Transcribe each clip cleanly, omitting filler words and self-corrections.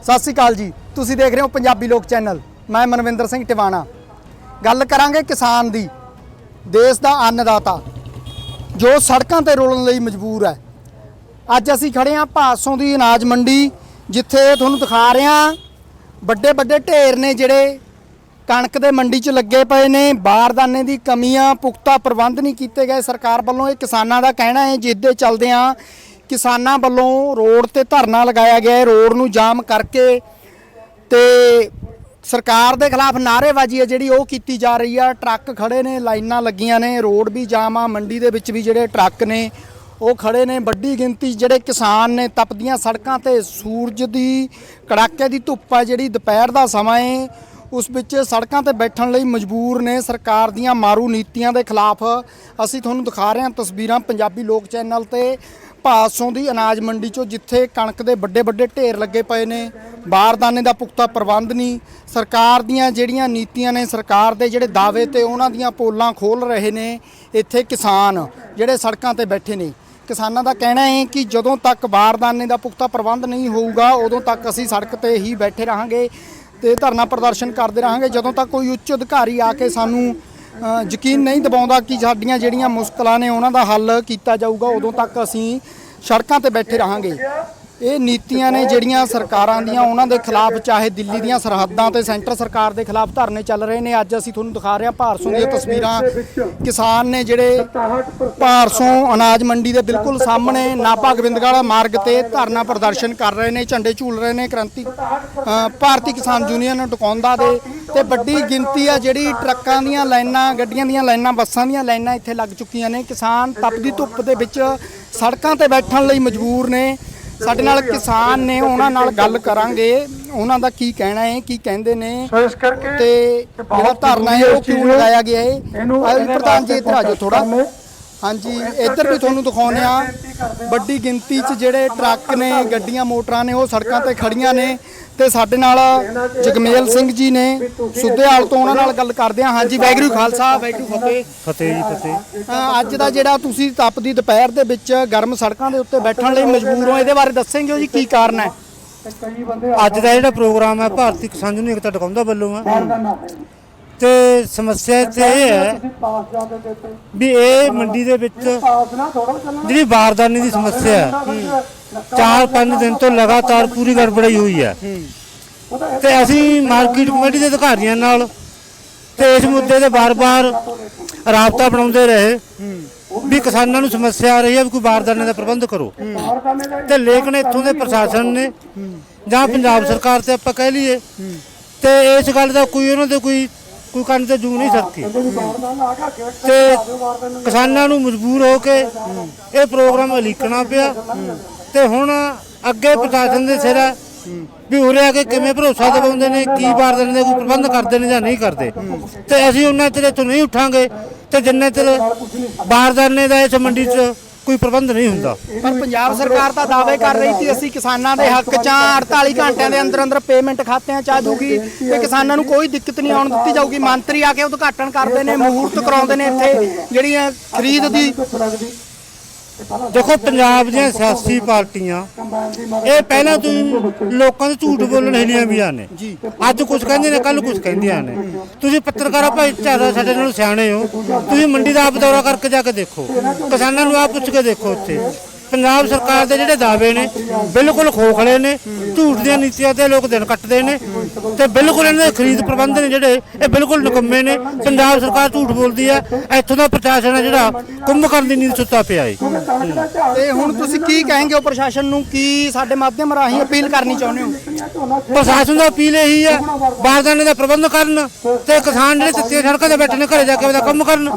सत श्री अकाल जी, तुसीं देख रहे हो पंजाबी लोक चैनल। मैं मनविंदर सिंह टिवाणा। गल करांगे किसान दी, देश दा अन्नदाता जो सड़कों ते रोलण लई मजबूर है। अज असीं खड़े हाँ भादसों दी अनाज मंडी, जिथे तुहानूं दिखा रहे हैं बड़े बड़े ढेर ने जिहड़े कणक दे मंडी च लगे पे ने। बारदाने की कमी आ, पुख्ता प्रबंध नहीं किए गए सरकार वालों। ये किसानां दा कहना है, जिस दे चलदिआं किसानां वालों रोड ते धरना लगाया गया है। रोड नूं जाम करके ते सरकार दे खिलाफ नारेबाजी है जिहड़ी ओह कीती जा रही है। ट्रक खड़े ने, लाइनां लगियां ने, रोड भी जाम आ, मंडी दे विच भी जिहड़े ट्रक ने ਉਹ खड़े ने। वड्डी गिनती ਜਿਹੜੇ किसान ने तपदियां सड़कों ते सूरज की कड़ाके की धुप्प है जिहड़ी दोपहर का समा है, उस विच सड़कों ते बैठण लई मजबूर ने। सरकार दीआं मारू नीतियां दे खिलाफ असीं तुहानूं दिखा रहे हैं तस्वीरां पंजाबी लोक चैनल ते भादसों की अनाज मंडी चो, जिथे कणक के बड़े बड़े ढेर लगे पे ने। बारदाने का पुख्ता प्रबंध नहीं। सरकार दीआं जिहड़ियां नीतियां ने, सरकार दे जिहड़े दावे ते उन्हां दीआं पोलां खोल रहे ने इत्थे किसान जिहड़े सड़कों ते बैठे ने। किसानां दा कहना है कि जदों तक बारदाने का पुख्ता प्रबंध नहीं होऊगा उदों तक असीं सड़क ते ही बैठे रहांगे ते धरना प्रदर्शन करते रहांगे, जदों तक कोई उच्च अधिकारी आके सानूं यकीन नहीं दिवाउंदा कि साडीआं जिहड़ियां मुश्किलां ने उन्हां दा हल कीता जाऊगा, उदों तक असीं सड़कों ते बैठे रहांगे। ये नीतियां ने जिहड़ियां सरकारां दीआं उन्हां दे खिलाफ, चाहे दिल्ली दीआं सरहदां ते सेंटर सरकार दे खिलाफ धरने चल रहे ने। अज असीं तुहानूं दिखा रहे हां भादसों दी तस्वीरां। किसान ने जिहड़े भादसों अनाज मंडी दे बिल्कुल सामने नाभा गोबिंदगढ़ मार्ग ते धरना प्रदर्शन कर रहे ने, झंडे झूल रहे ने। क्रांति भारती किसान यूनियन टकाउंदा दे ते वड्डी गिनती आ जिहड़ी ट्रक्कां दीआं लाइनां, गड्डियां दीआं लाइनां, बसां दीआं लाइनां इत्थे लग चुकीआं ने। किसान तपदी धुप्प दे विच सड़कां ते बैठण लई मजबूर ने। ਸਾਡੇ ਨਾਲ ਕਿਸਾਨ ਨੇ, ਉਹਨਾਂ ਨਾਲ ਗੱਲ ਕਰਾਂਗੇ ਉਹਨਾਂ ਦਾ ਕੀ ਕਹਿਣਾ ਹੈ, ਕੀ ਕਹਿੰਦੇ ਨੇ ਤੇ ਜਿਹੜਾ ਧਰਨਾ ਹੈ ਉਹ ਕਿਉਂ ਲਗਾਇਆ ਗਿਆ ਹੈ। ਪ੍ਰਧਾਨ ਜੀ ਇੱਧਰ ਆ ਜਾਓ ਥੋੜਾ। ਹਾਂਜੀ, ਇੱਧਰ ਵੀ ਤੁਹਾਨੂੰ ਦਿਖਾਉਂਦੇ ਆ ਵੱਡੀ ਗਿਣਤੀ 'ਚ ਜਿਹੜੇ ਟਰੱਕ ਨੇ, ਗੱਡੀਆਂ ਮੋਟਰਾਂ ਨੇ ਉਹ ਸੜਕਾਂ ਤੇ ਖੜੀਆਂ ਨੇ। ਤੇ ਸਾਡੇ ਨਾਲ ਜਗਮੇਲ ਸਿੰਘ ਜੀ ਨੇ ਸੁੱਧੇਵਾਲ ਤੋਂ, ਉਹਨਾਂ ਨਾਲ ਗੱਲ ਕਰਦੇ ਹਾਂ। ਹਾਂਜੀ, ਵਾਹਿਗੁਰੂ ਖਾਲਸਾ ਵਾਹਿਗੁਰੂ ਫਤਿਹ। ਫਤਿਹ ਜੀ ਫਤਿਹ। ਅੱਜ ਦਾ ਜਿਹੜਾ ਤੁਸੀਂ ਤਪਦੀ ਦੁਪਹਿਰ ਦੇ ਵਿੱਚ ਗਰਮ ਸੜਕਾਂ ਦੇ ਉੱਤੇ ਬੈਠਣ ਲਈ ਮਜਬੂਰ ਹੋ, ਇਹਦੇ ਬਾਰੇ ਦੱਸੇਂਗੇ ਜੀ ਕੀ ਕਾਰਨ ਹੈ? ਅੱਜ ਦਾ ਜਿਹੜਾ ਪ੍ਰੋਗਰਾਮ ਹੈ ਭਾਰਤੀ ਕਿਸਾਨ ਯੂਨੀਅਨ ਏਕਤਾ ਟਕਾਉਂਦਾ ਵੱਲੋਂ ਹੈ ਤੇ ਸਮੱਸਿਆ ਇੱਥੇ ਇਹ ਹੈ ਵੀ ਇਹ ਮੰਡੀ ਦੇ ਵਿੱਚ ਜਿਹੜੀ ਬਾਰਦਾਨੇ ਦੀ ਸਮੱਸਿਆ ਹੈ 4-5 दिन तो लगातार पूरी गड़बड़ाई हुई है ਤੇ ਅਸੀਂ ਮਾਰਕੀਟ ਕਮੇਟੀ ਦੇ ਅਧਿਕਾਰੀਆਂ ਨਾਲ ਤੇ ਇਸ ਮੁੱਦੇ ਤੇ ਬਾਰ-ਬਾਰ ਰਾਬਤਾ ਬਣਾਉਂਦੇ ਰਹੇ ਵੀ ਕਿਸਾਨਾਂ ਨੂੰ ਸਮੱਸਿਆ ਆ ਰਹੀ ਹੈ ਵੀ ਕੋਈ ਬਾਰਦਾਨੇ ਦਾ ਪ੍ਰਬੰਧ ਕਰੋ। ਤੇ ਲੇਕਿਨ ਇੱਥੋਂ ਦੇ ਪ੍ਰਸ਼ਾਸਨ ਨੇ ਜਾਂ ਪੰਜਾਬ ਸਰਕਾਰ ਤੇ ਆਪਾਂ ਕਹਿ ਲਈਏ ਤੇ ਇਸ ਗੱਲ ਦਾ ਕੋਈ ਉਹਨਾਂ ਦੇ ਕੋਈ ਕੰਨ ਤੇ ਜੂ ਨਹੀਂ ਸਰਕੀ ਤੇ ਕਿਸਾਨਾਂ ਨੂੰ ਮਜਬੂਰ ਹੋ ਕੇ ਇਹ ਪ੍ਰੋਗਰਾਮ ਉਲੀਕਣਾ ਪਿਆ। ਤੇ ਹੁਣ ਅੱਗੇ ਪ੍ਰਸ਼ਾਸਨ ਦੇ ਸਿਰ ਹੈ ਵੀ ਉਰੇ ਆ ਕੇ ਕਿਵੇਂ ਭਰੋਸਾ ਦਿਵਾਉਂਦੇ ਨੇ, ਕੀ ਬਾਰਦਾਨੇ ਦਾ ਕੋਈ ਪ੍ਰਬੰਧ ਕਰਦੇ ਨੇ ਜਾਂ ਨਹੀਂ ਕਰਦੇ। ਤੇ ਅਸੀਂ ਉਹਨਾਂ ਚਿਰ ਇੱਥੋਂ ਨਹੀਂ ਉੱਠਾਂਗੇ ਤੇ ਜਿੰਨੇ ਚਿਰ ਬਾਰਦਾਨੇ ਦਾ ਇਸ ਮੰਡੀ 'ਚ ਕੋਈ ਪ੍ਰਬੰਧ ਨਹੀਂ ਹੁੰਦਾ। ਪਰ ਪੰਜਾਬ ਸਰਕਾਰ ਤਾਂ ਦਾਅਵੇ ਕਰ ਰਹੀ ਸੀ ਅਸੀਂ ਕਿਸਾਨਾਂ ਦੇ ਹੱਕ 'ਚ 48 ਘੰਟਿਆਂ ਦੇ ਅੰਦਰ ਅੰਦਰ ਪੇਮੈਂਟ ਖਾਤਿਆਂ 'ਚ ਆ ਜਾਊਗੀ ਤੇ ਕਿਸਾਨਾਂ ਨੂੰ ਕੋਈ ਦਿੱਕਤ ਨਹੀਂ ਆਉਣ ਦਿੱਤੀ ਜਾਊਗੀ। ਮੰਤਰੀ ਆ ਕੇ ਉਦਘਾਟਨ ਕਰਦੇ ਨੇ, ਮਹੂਰਤ ਕਰਾਉਂਦੇ ਨੇ ਇੱਥੇ ਜਿਹੜੀਆਂ ਖਰੀਦ ਦੀ। ਦੇਖੋ, ਪੰਜਾਬ ਦੀਆਂ ਸਿਆਸੀ ਪਾਰਟੀਆਂ ਇਹ ਪਹਿਲਾਂ ਤੋਂ ਲੋਕਾਂ ਦੇ ਝੂਠ ਬੋਲਣ ਹਿਲੀਆਂ ਵੀਆਂ ਨੇ। ਅੱਜ ਕੁਝ ਕਹਿੰਦੇ ਨੇ, ਕੱਲ ਕੁਝ ਕਹਿੰਦੀਆਂ ਨੇ। ਤੁਸੀਂ ਪੱਤਰਕਾਰਾਂ ਭਾਈਚਾਰਾ ਸਾਡੇ ਨਾਲ ਸਿਆਣੇ ਹੋ, ਤੁਸੀਂ ਮੰਡੀ ਦਾ ਆਪ ਦੌਰਾ ਕਰਕੇ ਜਾ ਕੇ ਦੇਖੋ, ਕਿਸਾਨਾਂ ਨੂੰ ਆਪ ਪੁੱਛ ਕੇ ਦੇਖੋ। ਉੱਥੇ ਪੰਜਾਬ ਸਰਕਾਰ ਦੇ ਜਿਹੜੇ ਦਾਅਵੇ ਨੇ ਬਿਲਕੁਲ ਖੋਖਲੇ ਨੇ, ਝੂਠ ਦੀਆਂ ਨੀਤੀਆਂ ਤੇ ਲੋਕ ਦਿਨ ਕੱਟਦੇ ਨੇ ਤੇ ਬਿਲਕੁਲ ਇਹਨਾਂ ਦੇ ਖਰੀਦ ਪ੍ਰਬੰਧ ਨੇ ਜਿਹੜੇ ਇਹ ਬਿਲਕੁਲ ਨਿਕੰਮੇ ਨੇ। ਪੰਜਾਬ ਸਰਕਾਰ ਝੂਠ ਬੋਲਦੀ ਹੈ, ਇੱਥੋਂ ਦਾ ਪ੍ਰਸ਼ਾਸਨ ਹੈ ਜਿਹੜਾ ਕੁੰਭਕਰਨ ਦੀ ਨੀਂਦ ਸੁੱਤਾ ਪਿਆ ਹੈ। ਤੇ ਹੁਣ ਤੁਸੀਂ ਕੀ ਕਹਾਂਗੇ ਉਹ ਪ੍ਰਸ਼ਾਸਨ ਨੂੰ, ਕੀ ਸਾਡੇ ਮਾਧਿਅਮ ਰਾਹੀਂ ਅਪੀਲ ਕਰਨੀ ਚਾਹੁੰਦੇ ਹੋ? ਪ੍ਰਸ਼ਾਸਨ ਦਾ ਅਪੀਲ ਇਹੀ ਹੈ ਬਾਰਦਾਨੇ ਦਾ ਪ੍ਰਬੰਧ ਕਰਨ ਤੇ ਕਿਸਾਨ ਜਿਹੜੇ ਤੱਤੀਆਂ ਸੜਕਾਂ ਤੇ ਬੈਠੇ ਨੇ ਘਰੇ ਜਾ ਕੇ ਉਹਦਾ ਕੰਮ ਕਰਨ।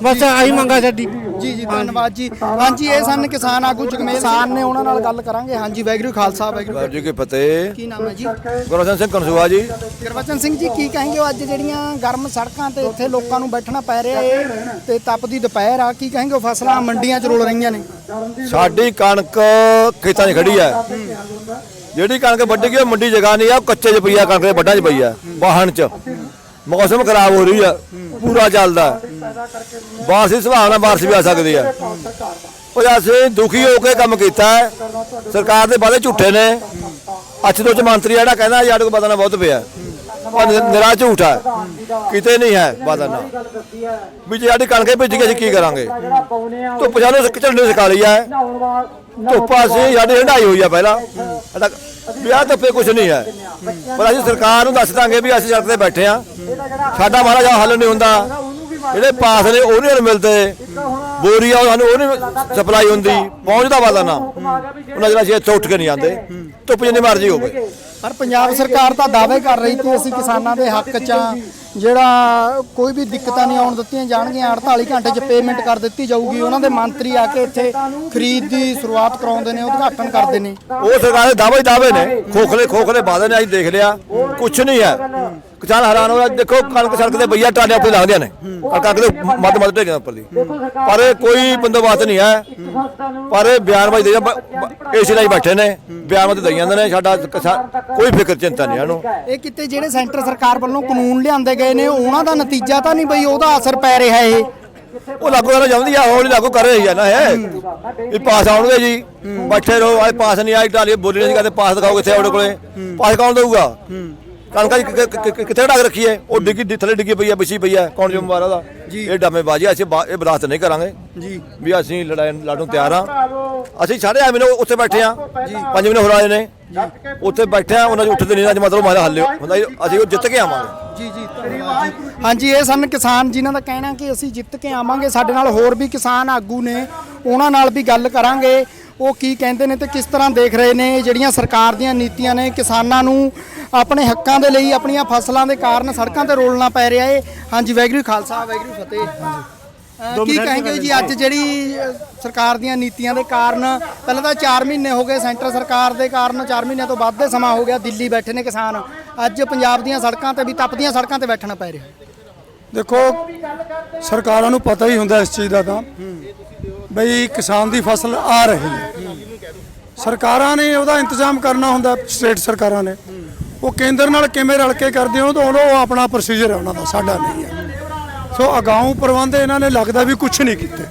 ਬਸ ਆਹੀ ਮੰਗਾ ਸਾਡੀ। ਜੀ ਜੀ, ਧੰਨਵਾਦ ਜੀ। ਹਾਂਜੀ, ਇਹ ਸਨ ਕਿਸਾਨ ਆਗੂ ਜਗਮੇਲ ਕਿਸਾਨ ਨੇ, ਉਹਨਾਂ ਨਾਲ ਗੱਲ ਕਰਾਂਗੇ। ਹਾਂਜੀ, ਵਾਹਿਗੁਰੂ ਖਾਲਸਾ ਵਾਹਿਗੁਰੂ ਜੀ ਕੀ ਫਤਿਹ। ਕੀ ਨਾਮ ਹੈ ਜੀ? ਗੁਰਬਚਨ ਸਿੰਘ ਕਨਸੂਆ ਜੀ। ਗੁਰਬਚਨ ਸਿੰਘ ਜੀ, ਕੀ ਕਹਾਂਗੇ ਅੱਜ ਜਿਹੜੀਆਂ ਗਰਮ ਸੜਕਾਂ ਤੇ ਇੱਥੇ ਲੋਕਾਂ ਨੂੰ ਬੈਠਣਾ ਪੈ ਰਿਹਾ ਹੈ ਤੇ ਤਪਦੀ ਦੁਪਹਿਰ ਆ, ਕੀ ਕਹਾਂਗੇ? ਫਸਲਾਂ ਮੰਡੀਆਂ 'ਚ ਰੁਲ ਰਹੀਆਂ ਨੇ। ਸਾਡੀ ਕਣਕ ਖੇਤਾਂ 'ਚ ਖੜੀ ਆ, ਜਿਹੜੀ ਕਣਕ ਵੱਢੀ ਗਈ ਉਹ ਮੰਡੀ ਜਗ੍ਹਾ ਨਹੀਂ ਆ, ਕੱਚੇ 'ਚ ਪਈ ਆ ਕਣਕ ਦੇ ਵੱਡਾਂ 'ਚ ਪਈ ਆ ਵਾਹਣ 'ਚ। ਮੌਸਮ ਖਰਾਬ ਹੋ ਰਹੀ ਆ, ਪੂਰਾ ਚੱਲਦਾ ਬਾਰਿਸ਼ ਦੀ ਸੰਭਾਵਨਾ, ਬਾਰਿਸ਼ ਵੀ ਆ ਸਕਦੀ ਆ। ਉਹ ਅਸੀਂ ਦੁਖੀ ਹੋ ਕੇ ਕੰਮ ਕੀਤਾ ਹੈ। ਸਰਕਾਰ ਦੇ ਵਾਅਦੇ ਝੂਠੇ ਨੇ। ਅੱਜ ਤੋਂ ਮੰਤਰੀ ਜਿਹੜਾ ਕਹਿੰਦਾ ਸਾਡੇ ਕੋਲ ਬਦਲਣਾ ਬਹੁਤ ਪਿਆ, ਉਹ ਨਿਰਾ ਝੂਠ ਹੈ, ਕਿਤੇ ਨਹੀਂ ਹੈ ਬਦਲਣਾ। ਵੀ ਜੇ ਸਾਡੀ ਕਣਕੇ ਭਿੱਜ ਗਈ ਅਸੀਂ ਕੀ ਕਰਾਂਗੇ? ਧੁੱਪ ਸਾਨੂੰ ਝੰਡੇ ਸਿਖਾ ਲਈ ਹੈ। ਧੁੱਪ ਅਸੀਂ ਸਾਡੀ ਹੰਢਾਈ ਹੋਈ ਆ ਪਹਿਲਾਂ, ਵਿਆਹ ਧੁੱਪੇ ਕੁਝ ਨਹੀਂ ਹੈ। ਪਰ ਅਸੀਂ ਸਰਕਾਰ ਨੂੰ ਦੱਸ ਦਾਂਗੇ ਵੀ ਅਸੀਂ ਸੜਕ ਤੇ ਬੈਠੇ ਆ, ਸਾਡਾ ਮਹਾਰਾਜ ਹੱਲ ਨਹੀਂ ਹੁੰਦਾ। ਜਿਹੜੇ ਪਾਸ ਨੇ ਉਹ ਨਹੀਂ ਮਿਲਦੇ, ਬੋਰੀ ਆ ਸਾਨੂੰ ਉਹ ਨਹੀਂ ਸਪਲਾਈ ਹੁੰਦੀ, ਪਹੁੰਚਦਾ ਵਾਲਾ ਨਾ ਉਹਨਾਂ ਜਿਹੜਾ ਅਸੀਂ ਇੱਥੇ ਉੱਠ ਕੇ ਨਹੀਂ ਆਉਂਦੇ, ਧੁੱਪ ਜਿੰਨੀ ਮਰਜ਼ੀ ਹੋਵੇ। ਪਰ ਪੰਜਾਬ ਸਰਕਾਰ ਤਾਂ ਦਾਅਵੇ ਕਰ ਰਹੀ ਸੀ ਅਸੀਂ ਕਿਸਾਨਾਂ ਦੇ ਹੱਕ 'ਚ ਆ, ਜਿਹੜਾ ਕੋਈ ਵੀ ਦਿੱਕਤਾਂ ਨਹੀਂ ਆਉਣ ਦਿੱਤੀਆਂ ਜਾਣਗੀਆਂ, 48 ਘੰਟੇ 'ਚ ਪੇਮੈਂਟ ਕਰ ਦਿੱਤੀ ਜਾਊਗੀ। ਉਹਨਾਂ ਦੇ ਮੰਤਰੀ ਆ ਕੇ ਇੱਥੇ ਖਰੀਦ ਦੀ ਸ਼ੁਰੂਆਤ ਕਰਾਉਂਦੇ ਨੇ, ਉਦਘਾਟਨ ਕਰਦੇ ਨੇ। ਉਹ ਸਰਕਾਰ ਦੇ ਦਾਅਵੇ ਨੇ, ਖੋਖਲੇ ਵਾਅਦੇ ਨੇ। ਅਸੀਂ ਦੇਖ ਲਿਆ ਕੁਛ ਨਹੀਂ ਹੈ। ਕਿਸਾਨ ਹੈਰਾਨ ਹੋ ਰਿਹਾ। ਦੇਖੋ ਕਣਕ ਸੜਕ ਤੇ ਬਈਆ ਟਾਲਿਆਂ ਉੱਤੇ ਲੱਗਦੀਆਂ ਨੇ, ਕਣਕ ਦੇ ਮੱਧ ਢੇਰੀਆਂ ਉੱਪਰ ਦੀ, ਪਰ ਕੋਈ ਬੰਦੋਬਸਤ ਨਹੀਂ ਹੈ। ਪਰ ਬਿਆਨਬਾਜ਼ੀ ਦੇ ਏਸੀ ਲਈ ਬੈਠੇ ਨੇ, ਬਿਆਨਬਾਜ਼ੀ ਦੇਈ ਜਾਂਦੇ ਨੇ। ਸਾਡਾ ਕੋਈ ਫਿਕਰ ਚਿੰਤਾ ਨਹੀਂ ਇਹਨੂੰ। ਇਹ ਕਿਤੇ ਜਿਹੜੇ ਸੈਂਟਰ ਸਰਕਾਰ ਵੱਲੋਂ ਕਾਨੂੰਨ ਲਿਆਂਦੇ ਗਏ ਨੇ ਉਹਨਾਂ ਦਾ ਨਤੀਜਾ ਤਾਂ ਨਹੀਂ ਬਈ ਉਹਦਾ ਅਸਰ ਪੈ ਰਿਹਾ? ਇਹ ਉਹ ਲਾਗੂ ਕਰਨਾ ਚਾਹੁੰਦੀ ਆ, ਉਹ ਨਹੀਂ ਲਾਗੂ ਕਰ ਰਹੀ ਹੈ ਨਾ। ਇਹ ਪਾਸ ਆਉਣਗੇ ਜੀ, ਬੈਠੇ ਰਹੋ। ਅੱਜ ਪਾਸ ਨਹੀਂ ਆਈ, ਢਾਲੀ ਬੋਲੀ ਨਹੀਂ ਕਹਿੰਦੇ ਪਾਸ ਦਿਖਾਓ ਕਿੱਥੇ ਤੁਹਾਡੇ ਕੋਲੇ, ਪਾਸ ਕੌਣ ਦਊਗਾ? ਕਣਕਾਂ ਕਿੱਥੇ ਢੱਕ ਰੱਖੀਏ? ਉਹ ਡਿੱਗੀ ਥੱਲੇ ਡਿੱਗੀ ਪਈ ਆ, ਵਿਛੀ ਪਈ ਆ, ਕੌਣ ਜ਼ਿੰਮੇਵਾਰ ਉਹਦਾ? ਇਹ ਡਾਮੇਬਾਜ਼ੀ ਅਸੀਂ ਇਹ ਬਰਦਾਸ਼ਤ ਨਹੀਂ ਕਰਾਂਗੇ ਜੀ। ਵੀ ਅਸੀਂ ਲੜਨ ਨੂੰ ਤਿਆਰ ਹਾਂ। ਅਸੀਂ 8.5 ਮਹੀਨੇ ਉੱਥੇ ਬੈਠੇ ਆ, 5 ਮਹੀਨੇ ਹੋ ਆਏ ਨੇ ਉੱਥੇ ਬੈਠੇ ਆ। ਉਹਨਾਂ ਦੇ ਉੱਠਦੇ ਨਹੀਂ, ਅੱਜ ਮਤਲਬ ਮਾਰਾ ਹੱਲ ਹੁੰਦਾ, ਅਸੀਂ ਉਹ ਜਿੱਤ ਕੇ ਆਵਾਂਗੇ। ਜੀ ਜੀ ਧੰਨਵਾਦ ਜੀ। ਹਾਂਜੀ, ਇਹ ਸਨ ਕਿਸਾਨ ਜਿਨ੍ਹਾਂ ਦਾ ਕਹਿਣਾ ਕਿ ਅਸੀਂ ਜਿੱਤ ਕੇ ਆਵਾਂਗੇ। ਸਾਡੇ ਨਾਲ ਹੋਰ ਵੀ ਕਿਸਾਨ ਆਗੂ ਨੇ, ਉਹਨਾਂ ਨਾਲ ਵੀ ਗੱਲ ਕਰਾਂਗੇ ਉਹ ਕੀ ਕਹਿੰਦੇ ਨੇ ਤੇ ਕਿਸ ਤਰ੍ਹਾਂ ਦੇਖ ਰਹੇ ਨੇ ਜਿਹੜੀਆਂ ਸਰਕਾਰ ਦੀਆਂ ਨੀਤੀਆਂ ਨੇ। ਕਿਸਾਨਾਂ ਨੂੰ ਆਪਣੇ ਹੱਕਾਂ ਦੇ ਲਈ ਆਪਣੀਆਂ ਫਸਲਾਂ ਦੇ ਕਾਰਨ ਸੜਕਾਂ ਤੇ ਰੋਲਣਾ ਪੈ ਰਿਹਾ ਏ। ਹਾਂਜੀ, ਵਾਹਿਗੁਰੂ ਖਾਲਸਾ ਵਾਹਿਗੁਰੂ ਫਤਿਹ। ਕੀ ਕਹਾਂਗੇ ਜੀ ਅੱਜ ਜਿਹੜੀ ਸਰਕਾਰ ਦੀਆਂ ਨੀਤੀਆਂ ਦੇ ਕਾਰਨ, ਪਹਿਲਾਂ ਤਾਂ 4 ਮਹੀਨੇ ਹੋ ਗਏ ਸੈਂਟਰ ਸਰਕਾਰ ਦੇ ਕਾਰਨ, 4 ਮਹੀਨਿਆਂ ਤੋਂ ਵੱਧ ਦੇ ਸਮਾਂ ਹੋ ਗਿਆ ਦਿੱਲੀ ਬੈਠੇ ਨੇ ਕਿਸਾਨ, ਅੱਜ ਪੰਜਾਬ ਦੀਆਂ ਸੜਕਾਂ ਤੇ ਵੀ ਤਪਦੀਆਂ ਸੜਕਾਂ ਤੇ ਬੈਠਣਾ ਪੈ ਰਿਹਾ। ਦੇਖੋ ਸਰਕਾਰਾਂ ਨੂੰ ਪਤਾ ਹੀ ਹੁੰਦਾ ਇਸ ਚੀਜ਼ ਦਾ ਤਾਂ ਬਈ ਕਿਸਾਨ ਦੀ ਫਸਲ ਆ ਰਹੀ ਹੈ, ਸਰਕਾਰਾਂ ਨੇ ਉਹਦਾ ਇੰਤਜ਼ਾਮ ਕਰਨਾ ਹੁੰਦਾ। ਸਟੇਟ ਸਰਕਾਰਾਂ ਨੇ ਉਹ ਕੇਂਦਰ ਨਾਲ ਕਿਵੇਂ ਰਲ ਕੇ ਕਰਦੇ ਹੋ ਤਾਂ ਉਹ ਆਪਣਾ ਪ੍ਰੋਸੀਜਰ ਹੈ ਉਹਨਾਂ ਦਾ, ਸਾਡਾ ਨਹੀਂ ਹੈ। ਸੋ ਅਗਾਊਂ ਪ੍ਰਬੰਧ ਇਹਨਾਂ ਨੇ ਲੱਗਦਾ ਵੀ ਕੁਝ ਨਹੀਂ ਕੀਤੇ,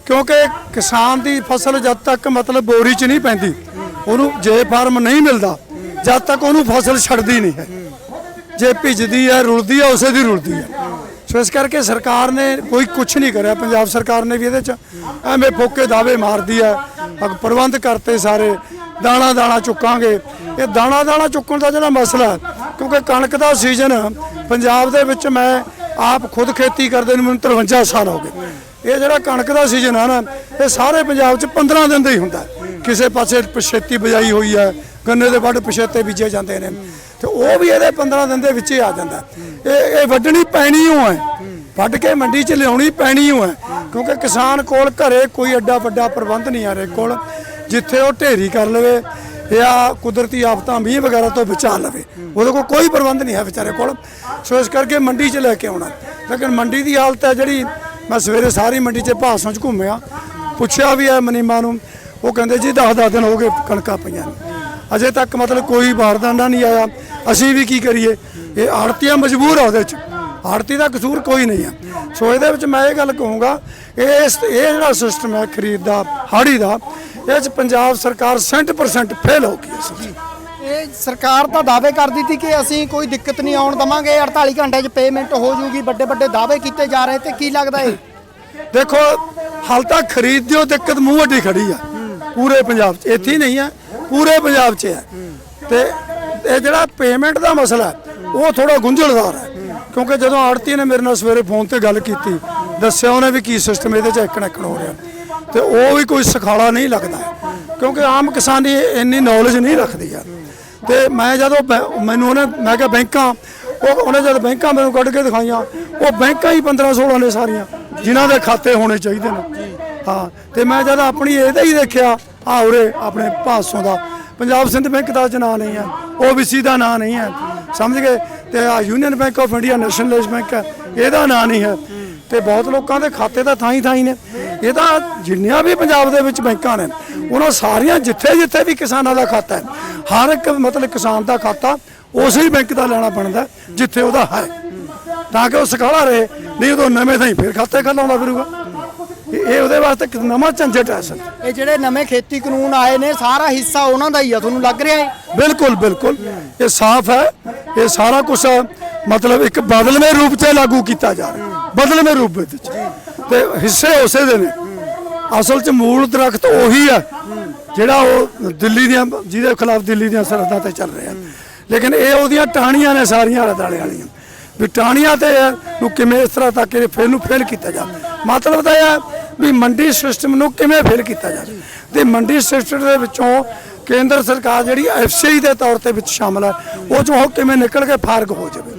ਕਿਉਂਕਿ ਕਿਸਾਨ ਦੀ ਫਸਲ ਜਦ ਤੱਕ ਮਤਲਬ ਬੋਰੀ 'ਚ ਨਹੀਂ ਪੈਂਦੀ, ਉਹਨੂੰ ਜੇ ਫਾਰਮ ਨਹੀਂ ਮਿਲਦਾ, ਜਦ ਤੱਕ ਉਹਨੂੰ ਫਸਲ ਛੱਡਦੀ ਨਹੀਂ ਹੈ। ਜੇ ਭਿੱਜਦੀ ਹੈ, ਰੁਲਦੀ ਹੈ, ਉਸੇ ਦੀ ਰੁਲਦੀ ਹੈ। ਸੋ ਇਸ ਕਰਕੇ ਸਰਕਾਰ ਨੇ ਕੋਈ ਕੁਝ ਨਹੀਂ ਕਰਿਆ। ਪੰਜਾਬ ਸਰਕਾਰ ਨੇ ਵੀ ਇਹਦੇ 'ਚ ਐਵੇਂ ਫੋਕੇ ਦਾਅਵੇ ਮਾਰਦੀ ਹੈ, ਪ੍ਰਬੰਧ ਕਰਤੇ ਸਾਰੇ, ਦਾਣਾ ਚੁੱਕਾਂਗੇ। ਇਹ ਦਾਣਾ ਚੁੱਕਣ ਦਾ ਜਿਹੜਾ ਮਸਲਾ ਹੈ, ਕਿਉਂਕਿ ਕਣਕ ਦਾ ਸੀਜ਼ਨ ਪੰਜਾਬ ਦੇ ਵਿੱਚ, ਮੈਂ ਆਪ ਖੁਦ ਖੇਤੀ ਕਰਦੇ ਨੂੰ ਮੈਨੂੰ 53 ਸਾਲ ਹੋ ਗਏ। ਇਹ ਜਿਹੜਾ ਕਣਕ ਦਾ ਸੀਜ਼ਨ ਆ ਨਾ, ਇਹ ਸਾਰੇ ਪੰਜਾਬ 'ਚ 15 ਦਿਨ ਦਾ ਹੀ ਹੁੰਦਾ। ਕਿਸੇ ਪਾਸੇ ਪਛੇਤੀ ਬਜਾਈ ਹੋਈ ਹੈ, ਗੰਨੇ ਦੇ ਵੱਢ ਪਛੇਤੇ ਬੀਜੇ ਜਾਂਦੇ ਨੇ, ਤੇ ਉਹ ਵੀ ਇਹਦੇ 15 ਦਿਨ ਦੇ ਵਿੱਚ ਹੀ ਆ ਜਾਂਦਾ। ਇਹ ਵੱਢਣੀ ਪੈਣੀ ਓ ਹੈ, ਵੱਢ ਕੇ ਮੰਡੀ 'ਚ ਲਿਆਉਣੀ ਪੈਣੀ ਓ ਹੈ, ਕਿਉਂਕਿ ਕਿਸਾਨ ਕੋਲ ਘਰੇ ਕੋਈ ਐਡਾ ਵੱਡਾ ਪ੍ਰਬੰਧ ਨਹੀਂ ਆ ਰਿਹਾ ਕੋਲ ਜਿੱਥੇ ਉਹ ਢੇਰੀ ਕਰ ਲਵੇ ਜਾਂ ਕੁਦਰਤੀ ਆਫਤਾਂ ਮੀਂਹ ਵਗੈਰਾ ਤੋਂ ਬਚਾ ਲਵੇ। ਉਹਦੇ ਕੋਲ ਕੋਈ ਪ੍ਰਬੰਧ ਨਹੀਂ ਹੈ ਵਿਚਾਰੇ ਕੋਲ। ਸੋ ਇਸ ਕਰਕੇ ਮੰਡੀ 'ਚ ਲੈ ਕੇ ਆਉਣਾ। ਲੇਕਿਨ ਮੰਡੀ ਦੀ ਹਾਲਤ ਹੈ ਜਿਹੜੀ, ਮੈਂ ਸਵੇਰੇ ਸਾਰੀ ਮੰਡੀ 'ਚ ਭਾਸੋਂ 'ਚ ਘੁੰਮਿਆ, ਪੁੱਛਿਆ ਵੀ ਹੈ ਮਨੀਮਾ ਨੂੰ, ਉਹ ਕਹਿੰਦੇ ਜੀ 10 ਦਿਨ ਹੋ ਗਏ ਕਣਕਾਂ ਪਈਆਂ ਨੇ, ਅਜੇ ਤੱਕ ਮਤਲਬ ਕੋਈ ਬਾਰਦਾਨਾ ਨਹੀਂ ਆਇਆ। ਅਸੀਂ ਵੀ ਕੀ ਕਰੀਏ? ਇਹ ਆੜਤੀਆਂ ਮਜਬੂਰ ਆ, ਉਹਦੇ 'ਚ ਆੜਤੀ ਦਾ ਕਸੂਰ ਕੋਈ ਨਹੀਂ ਹੈ। ਸੋ ਇਹਦੇ ਵਿੱਚ ਮੈਂ ਇਹ ਗੱਲ ਕਹੂੰਗਾ, ਇਹ ਜਿਹੜਾ ਸਿਸਟਮ ਹੈ ਖਰੀਦ ਦਾ, ਹਾੜੀ ਦਾ, ਇਹ 'ਚ ਪੰਜਾਬ ਸਰਕਾਰ 100% ਫੇਲ ਹੋ ਗਈ। ਇਹ ਸਰਕਾਰ ਤਾਂ ਦਾਅਵੇ ਕਰਦੀ ਸੀ ਕਿ ਅਸੀਂ ਕੋਈ ਦਿੱਕਤ ਨਹੀਂ ਆਉਣ ਦਵਾਂਗੇ, 48 ਘੰਟੇ 'ਚ ਪੇਮੈਂਟ ਹੋ ਜੂਗੀ, ਵੱਡੇ ਦਾਅਵੇ ਕੀਤੇ ਜਾ ਰਹੇ, ਤੇ ਕੀ ਲੱਗਦਾ ਇਹ? ਦੇਖੋ ਹਾਲ ਤੱਕ ਖਰੀਦ ਦੀ ਦਿੱਕਤ ਮੂੰਹ ਅੱਡੀ ਖੜੀ ਆ ਪੂਰੇ ਪੰਜਾਬ 'ਚ, ਇੱਥੇ ਹੀ ਨਹੀਂ ਹੈ, ਪੂਰੇ ਪੰਜਾਬ 'ਚ ਹੈ। ਤੇ ਇਹ ਜਿਹੜਾ ਪੇਮੈਂਟ ਦਾ ਮਸਲਾ ਉਹ ਥੋੜਾ ਗੁੰਝਲਦਾਰ ਹੈ, ਕਿਉਂਕਿ ਜਦੋਂ ਆੜਤੀ ਨੇ ਮੇਰੇ ਨਾਲ ਸਵੇਰੇ ਫੋਨ ਤੇ ਗੱਲ ਕੀਤੀ, ਦੱਸਿਆ ਉਹਨੇ ਵੀ ਕੀ ਸਿਸਟਮ ਇਹਦੇ 'ਚ ਇੱਕਣ ਹੋ ਰਿਹਾ, ਤੇ ਉਹ ਵੀ ਕੋਈ ਸਖਾਲਾ ਨਹੀਂ ਲੱਗਦਾ, ਕਿਉਂਕਿ ਆਮ ਕਿਸਾਨੀ ਇੰਨੀ ਨੌਲੇਜ ਨਹੀਂ ਰੱਖਦੀ ਯਾਰ। ਤੇ ਮੈਂ ਜਦੋਂ ਮੈਨੂੰ ਮੈਂ ਕਿਹਾ ਬੈਂਕਾਂ, ਉਹਨੇ ਜਦ ਬੈਂਕਾਂ ਮੈਨੂੰ ਕੱਢ ਕੇ ਦਿਖਾਈਆਂ, ਉਹ ਬੈਂਕਾਂ ਹੀ 15-16 ਨੇ ਸਾਰੀਆਂ, ਜਿਨ੍ਹਾਂ ਦੇ ਖਾਤੇ ਹੋਣੇ ਚਾਹੀਦੇ ਨੇ। ਹਾਂ, ਤੇ ਮੈਂ ਜਦ ਆਪਣੀ ਇਹਦਾ ਹੀ ਦੇਖਿਆ, ਉਰੇ ਆਪਣੇ ਭਾਸੋਂ ਦਾ ਪੰਜਾਬ ਸਿੰਧ ਬੈਂਕ ਦਾ ਨਾਂ ਨਹੀਂ ਹੈ, OBC ਦਾ ਨਾਂ ਨਹੀਂ ਹੈ, ਸਮਝ ਗਏ, ਤੇ union bank of India, nationalise bank ਹੈ, ਇਹਦਾ ਨਾਂ ਨਹੀਂ ਹੈ। ਤੇ ਬਹੁਤ ਲੋਕਾਂ ਦੇ ਖਾਤੇ ਤਾਂ ਥਾਂ ਹੀ ਨੇ। ਇਹਦਾ ਜਿੰਨੀਆਂ ਵੀ ਪੰਜਾਬ ਦੇ ਵਿੱਚ ਬੈਂਕਾਂ ਨੇ, ਉਹਨਾਂ ਸਾਰੀਆਂ ਜਿੱਥੇ ਵੀ ਕਿਸਾਨਾਂ ਦਾ ਖਾਤਾ ਹੈ, ਹਰ ਇੱਕ ਮਤਲਬ ਕਿਸਾਨ ਦਾ ਖਾਤਾ ਉਸੇ ਹੀ ਬੈਂਕ ਦਾ ਲੈਣਾ ਬਣਦਾ ਜਿੱਥੇ ਉਹਦਾ ਹੈ, ਤਾਂ ਕਿ ਉਹ ਸਕਾਲਾ ਰਹੇ। ਨਹੀਂ ਉਦੋਂ ਨਵੇਂ ਥਾਂ ਹੀ ਫਿਰ ਖਾਤੇ ਖੁਲਾਉਣਾ ਫਿਰੂਗਾ। ਇਹ ਉਹਦੇ ਵਾਸਤੇ ਇੱਕ ਨਵਾਂ ਝੰਜਟ ਹੈ ਸਰ। ਇਹ ਜਿਹੜੇ ਨਵੇਂ ਖੇਤੀ ਕਾਨੂੰਨ ਆਏ ਨੇ ਸਾਰਾ ਹਿੱਸਾ ਉਹਨਾਂ ਦਾ ਹੀ ਆ, ਤੁਹਾਨੂੰ ਲੱਗ ਰਿਹਾ ਹੈ? ਬਿਲਕੁਲ ਬਿਲकुल ਇਹ ਸਾਫ਼ ਹੈ। ਇਹ ਸਾਰਾ ਕੁਝ ਮਤਲਬ ਇੱਕ ਬਦਲਵੇਂ ਰੂਪ 'ਚ ਲਾਗੂ ਕੀਤਾ ਜਾ ਰਿਹਾ, ਬਦਲਵੇਂ ਰੂਪ ਵਿੱਚ ਤੇ ਹਿੱਸੇ ਉਸੇ ਦੇ ਨੇ। ਅਸਲ 'ਚ ਮੂਲ ਦਰਖਤ ਉਹੀ ਹੈ ਜਿਹੜਾ ਉਹ ਦਿੱਲੀ ਦੀਆਂ, ਜਿਹਦੇ ਖਿਲਾਫ ਦਿੱਲੀ ਦੀਆਂ ਸਰਹੱਦਾਂ ਤੇ ਚੱਲ ਰਿਹਾ, ਲੇਕਿਨ ਇਹ ਉਹਦੀਆਂ ਟਾਹਣੀਆਂ ਨੇ ਸਾਰੀਆਂ ਆਲੇ ਦੁਆਲੇ ਵਾਲੀਆਂ, ਵੀ ਟਾਹਣੀਆਂ ਤੇ ਨੂੰ ਕਿਵੇਂ ਇਸ ਤਰ੍ਹਾਂ ਤੱਕ ਇਹ ਫੇਲ ਕੀਤਾ ਜਾਵੇ। ਮਤਲਬ ਤਾਂ ਇਹ ਹੈ ਵੀ ਮੰਡੀ ਸਿਸਟਮ ਨੂੰ ਕਿਵੇਂ ਫੇਲ ਕੀਤਾ ਜਾਵੇ ਤੇ ਮੰਡੀ ਸਿਸਟਮ ਦੇ ਵਿੱਚੋਂ ਕੇਂਦਰ ਸਰਕਾਰ ਜਿਹੜੀ ਐਫਸੀਆਈ ਦੇ ਤੌਰ ਤੇ ਵਿੱਚ ਸ਼ਾਮਲ ਹੈ ਉਹ 'ਚੋਂ ਉਹ ਕਿਵੇਂ ਨਿਕਲ ਕੇ ਫਾਰਗ ਹੋ ਜਾਵੇ।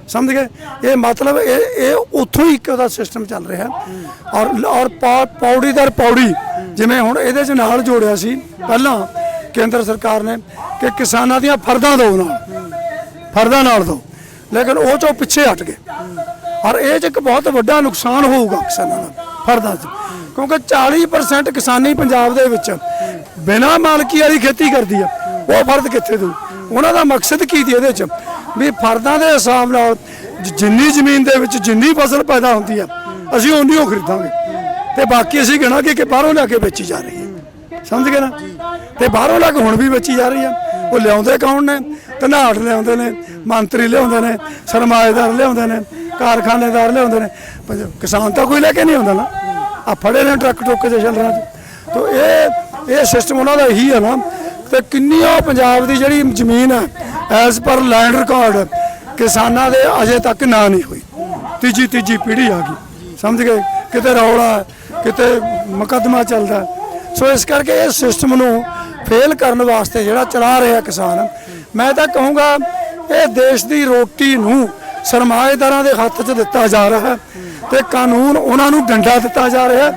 ਸਮਝ ਗਏ? ਇਹ ਮਤਲਬ ਇਹ ਉੱਥੋਂ ਹੀ ਇੱਕ ਉਹਦਾ ਸਿਸਟਮ ਚੱਲ ਰਿਹਾ ਔਰ ਪੌੜੀ ਦਰ ਪੌੜੀ ਜਿਵੇਂ ਹੁਣ ਇਹਦੇ 'ਚ ਨਾਲ ਜੋੜਿਆ ਸੀ ਪਹਿਲਾਂ ਕੇਂਦਰ ਸਰਕਾਰ ਨੇ ਕਿ ਕਿਸਾਨਾਂ ਦੀਆਂ ਫਰਦਾਂ ਨਾਲ ਦਿਓ, ਲੇਕਿਨ ਉਹ 'ਚੋਂ ਪਿੱਛੇ ਹਟ ਗਏ ਔਰ ਇਹ 'ਚ ਇੱਕ ਬਹੁਤ ਵੱਡਾ ਨੁਕਸਾਨ ਹੋਊਗਾ ਕਿਸਾਨਾਂ ਦਾ ਫਰਦਾਂ 'ਚ, ਕਿਉਂਕਿ 40% ਕਿਸਾਨੀ ਪੰਜਾਬ ਦੇ ਵਿੱਚ ਬਿਨਾਂ ਮਾਲਕੀ ਵਾਲੀ ਖੇਤੀ ਕਰਦੀ ਆ। ਉਹ ਫਰਦ ਕਿੱਥੇ ਦੂ? ਉਹਨਾਂ ਦਾ ਮਕਸਦ ਕੀ ਸੀ ਇਹਦੇ 'ਚ ਵੀ ਫਰਦਾਂ ਦੇ ਹਿਸਾਬ ਨਾਲ ਜਿੰਨੀ ਜ਼ਮੀਨ ਦੇ ਵਿੱਚ ਜਿੰਨੀ ਫਸਲ ਪੈਦਾ ਹੁੰਦੀ ਆ ਅਸੀਂ ਉਨੀ ਉਹ ਖਰੀਦਾਂਗੇ ਤੇ ਬਾਕੀ ਅਸੀਂ ਕਹਿਣਾ ਕਿ ਬਾਹਰੋਂ ਲਿਆ ਕੇ ਵੇਚੀ ਜਾ ਰਹੀ ਹੈ। ਸਮਝ ਗਏ ਨਾ? ਤੇ ਬਾਹਰੋਂ ਲਿਆ ਕੇ ਹੁਣ ਵੀ ਵੇਚੀ ਜਾ ਰਹੀ ਆ। ਉਹ ਲਿਆਉਂਦੇ ਕੌਣ ਨੇ? ਧਨਾੜ ਲਿਆਉਂਦੇ ਨੇ, ਮੰਤਰੀ ਲਿਆਉਂਦੇ ਨੇ, ਸਰਮਾਏਦਾਰ ਲਿਆਉਂਦੇ ਨੇ, ਕਾਰਖਾਨੇਦਾਰ ਲਿਆਉਂਦੇ ਨੇ, ਕਿਸਾਨ ਤਾਂ ਕੋਈ ਲੈ ਕੇ ਨਹੀਂ ਆਉਂਦਾ ਨਾ। ਆ ਫੜੇ ਨੇ ਟਰੱਕ ਟੁੱਕ ਦੇ ਸ਼ਹਿਰਾਂ 'ਚ। ਤੋ ਇਹ ਸਿਸਟਮ ਉਹਨਾਂ ਦਾ ਹੀ ਹੈ ਨਾ। ਤੇ ਕਿੰਨੀਆਂ ਪੰਜਾਬ ਦੀ ਜਿਹੜੀ ਜ਼ਮੀਨ ਹੈ ਐਜ਼ ਪਰ ਲੈਂਡ ਰਿਕਾਰਡ ਕਿਸਾਨਾਂ ਦੇ ਅਜੇ ਤੱਕ ਨਾ ਨਹੀਂ ਹੋਈ। ਤੀਜੀ ਪੀੜ੍ਹੀ ਆ ਗਈ। ਸਮਝ ਗਏ? ਕਿਤੇ ਰੌਲਾ, ਕਿਤੇ ਮੁਕੱਦਮਾ ਚੱਲਦਾ। ਸੋ ਇਸ ਕਰਕੇ ਇਹ ਸਿਸਟਮ ਨੂੰ ਫੇਲ ਕਰਨ ਵਾਸਤੇ ਜਿਹੜਾ ਚਲਾ ਰਿਹਾ ਕਿਸਾਨ, ਮੈਂ ਤਾਂ ਕਹੂੰਗਾ ਇਹ ਦੇਸ਼ ਦੀ ਰੋਟੀ ਨੂੰ ਸਰਮਾਏਦਾਰਾਂ ਦੇ ਹੱਥ 'ਚ ਦਿੱਤਾ ਜਾ ਰਿਹਾ ਹੈ ਤੇ ਕਾਨੂੰਨ ਉਹਨਾਂ ਨੂੰ ਡੰਡਾ ਦਿੱਤਾ ਜਾ ਰਿਹਾ